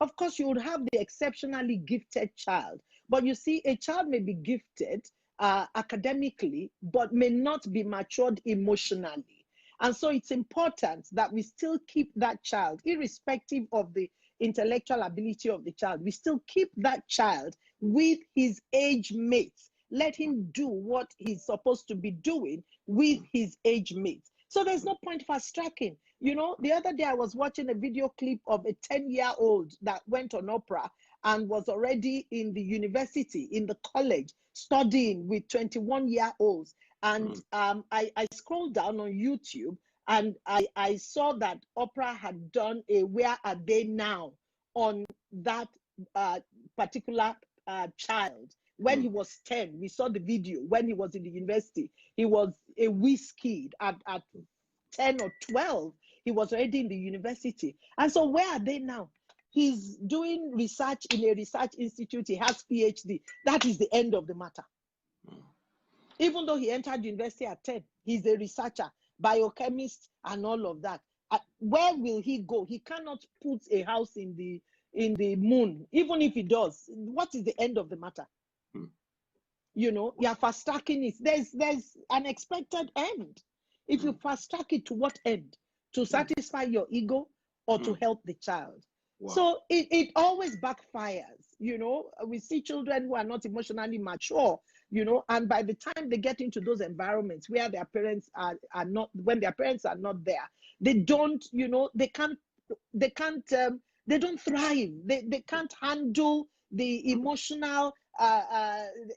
Of course, you would have the exceptionally gifted child, but you see, a child may be gifted academically, but may not be matured emotionally. And so it's important that we still keep that child, irrespective of the intellectual ability of the child, we still keep that child with his age mates. Let him do what he's supposed to be doing with his age mates. So there's no point fast tracking. The other day I was watching a video clip of a 10-year-old that went on Oprah and was already in the university, in the college, studying with 21-year-olds. And I scrolled down on YouTube and I saw that Oprah had done a Where Are They Now on that particular child. When he was 10, we saw the video. When he was in the university, he was a whiz kid. At 10 or 12, he was already in the university. And so where are they now? He's doing research in a research institute. He has PhD. That is the end of the matter. Even though he entered university at 10, he's a researcher, biochemist, and all of that. Where will he go? He cannot put a house in the moon. Even if he does, what is the end of the matter? You are fast tracking it. There's an expected end. If you fast track it, to what end? To satisfy your ego or to help the child? Wow. So it always backfires. We see children who are not emotionally mature and by the time they get into those environments where their parents are not, when their parents are not there, they don't, they don't thrive. They can't handle the emotional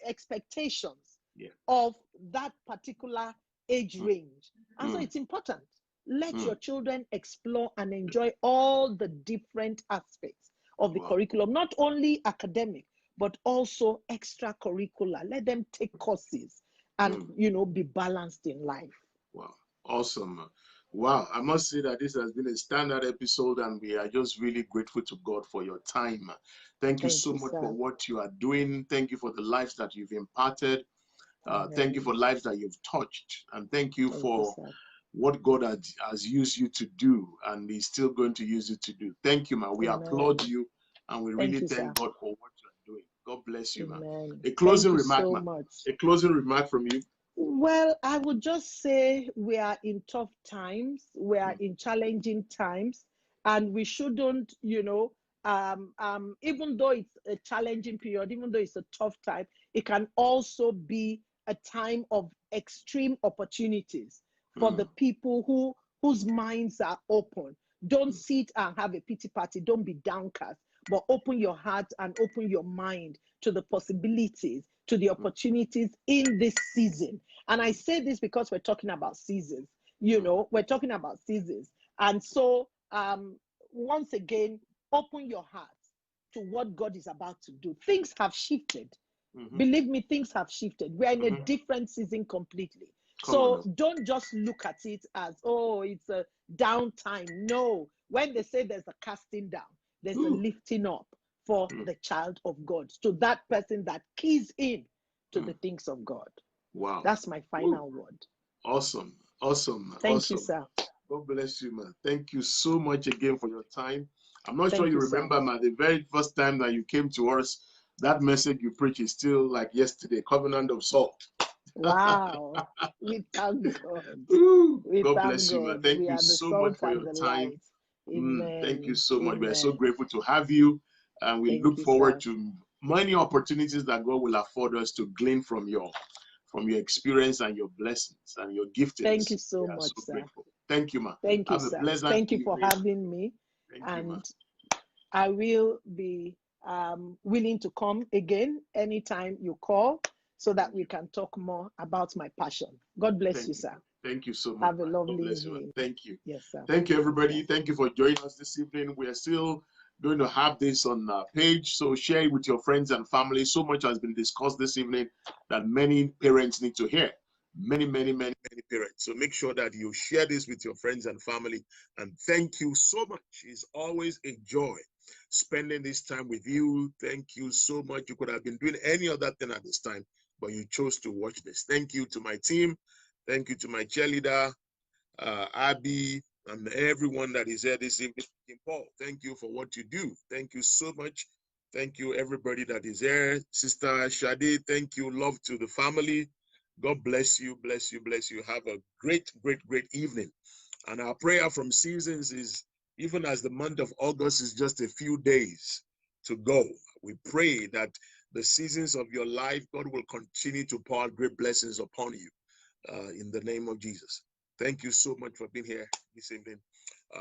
expectations of that particular age range. And so it's important. Let your children explore and enjoy all the different aspects of the curriculum, not only academic, but also extracurricular. Let them take courses and, be balanced in life. Wow. Awesome. Wow. I must say that this has been a standard episode, and we are just really grateful to God for your time. Thank you so much for what you are doing. Thank you for the lives that you've imparted. Thank you for lives that you've touched. And thank you for what God has used you to do, and He's still going to use you to do. Thank you, man. We applaud you, and we really thank God for what you're doing. God bless you, man. A closing remark, man. A closing remark from you. Well, I would just say we are in tough times. We are in challenging times, and we shouldn't, even though it's a challenging period, even though it's a tough time, it can also be a time of extreme opportunities for the people whose minds are open. Don't sit and have a pity party. Don't be downcast, but open your heart and open your mind to the possibilities, to the opportunities in this season. And I say this because we're talking about seasons. We're talking about seasons. And so, once again, open your heart to what God is about to do. Things have shifted. Believe me, things have shifted. We're in a different season completely. So don't just look at it as, oh, it's a downtime. No. When they say there's a casting down, there's a lifting up for the child of God, to that person that keys in to the things of God. Wow. That's my final word. Awesome. Awesome. Thank you, sir. God bless you, man. Thank you so much again for your time. I'm not sure you remember, man, the very first time that you came to us, that message you preached is still like yesterday, covenant of salt. Wow. We thank God. God bless you, man. Thank you so much for your time. Thank you so much. We are so grateful to have you, and we look forward to many opportunities that God will afford us to glean from your experience and your blessings and your giftings. Thank you so much, sir. Grateful. Thank you, man. Thank you, sir. Thank you for having me. And I will be willing to come again anytime you call, so that we can talk more about my passion. God bless you, sir. Thank you so much. Have a lovely evening. Thank you. Yes, sir. Thank you, everybody. Thank you for joining us this evening. We are still going to have this on our page, so share it with your friends and family. So much has been discussed this evening that many parents need to hear. Many parents. So make sure that you share this with your friends and family. And thank you so much. It's always a joy spending this time with you. Thank you so much. You could have been doing any other thing at this time, but you chose to watch this. Thank you to my team. Thank you to my cheerleader, Abby, and everyone that is here this evening. Paul, thank you for what you do. Thank you so much. Thank you, everybody that is here. Sister Shade, thank you. Love to the family. God bless you, bless you, bless you. Have a great evening. And our prayer from Seasons is, even as the month of August is just a few days to go, we pray that the seasons of your life, God will continue to pour out great blessings upon you in the name of Jesus. Thank you so much for being here this evening.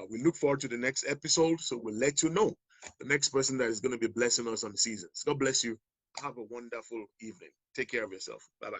We look forward to the next episode, so we'll let you know the next person that is going to be blessing us on Seasons. God bless you. Have a wonderful evening. Take care of yourself. Bye-bye.